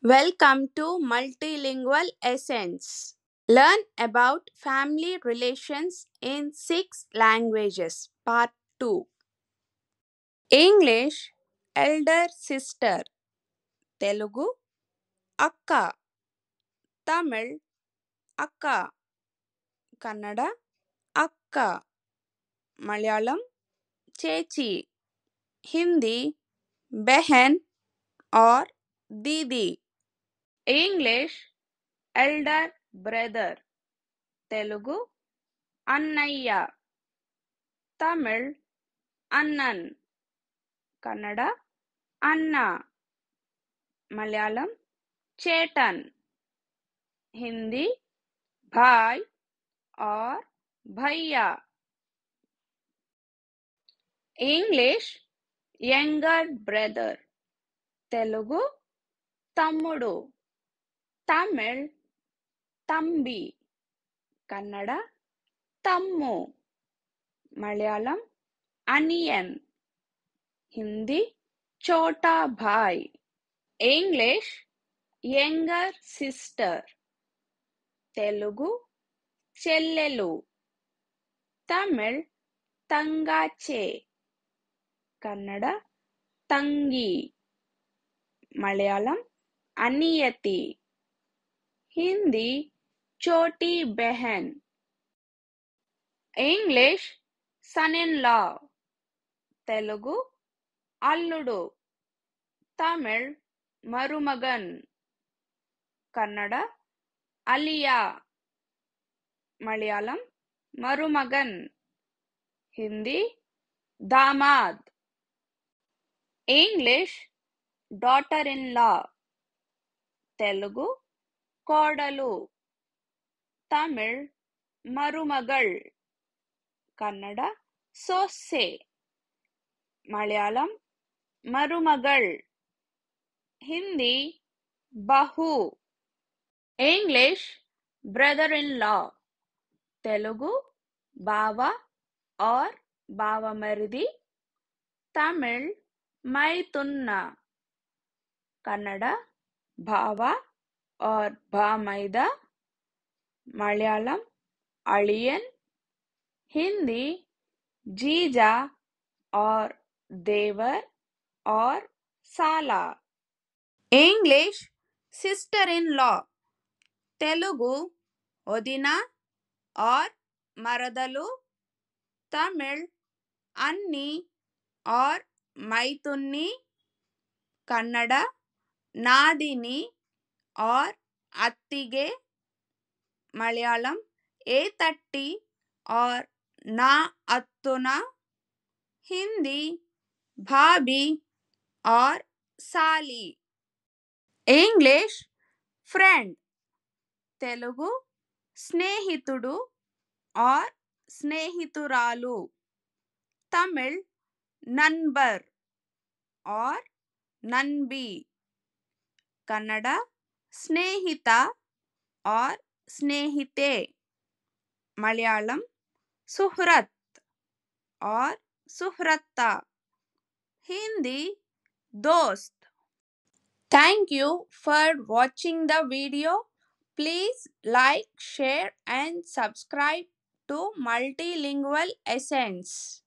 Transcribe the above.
Welcome to Multilingual Essence. Learn about family relations in 6 languages. Part 2. English, elder sister. Telugu, akka. Tamil, akka. Kannada, akka. Malayalam, chechi. Hindi, behen or didi. English, elder brother. Telugu, annayya. Tamil, annan. Kannada, anna. Malayalam, chetan. Hindi, bhai or bhaiya. English, younger brother. Telugu, tammudu. Tamil, tambi. Kannada, tammu. Malayalam, aniyan. Hindi, chota bhai. English, younger sister. Telugu, చెల్లెలు. Tamil, tangache. Kannada, tangi. Malayalam, aniyati. Hindi, choti behen. English, son-in-law. Telugu, alludu. Tamil, marumagan. Kannada, aliya. Malayalam, marumagan. Hindi, damad. English, daughter-in-law. Telugu, kodalu. Tamil, marumagal. Kannada, sosse. Malayalam, marumagal. Hindi, bahu. English, brother-in-law. Telugu, bava or bavamaridi. Tamil, maitunna. Kannada, bhava or bhamaida. Malayalam, aliyan. Hindi, jija or devar or sala. English, sister-in-law. Telugu, odina or maradalu. Tamil, anni or maitunni. Kannada, nadini or attige. Malayalam, etatti or na attuna. Hindi, bhabi or sali. English, friend. Telugu, snehitudu or snehituralu. Tamil, nanbar or nanbi. Kannada, snehita or snehite. Malayalam, suhrat or suhratta. Hindi, dost. Thank you for watching the video. Please like, share and subscribe to Multilingual Essence.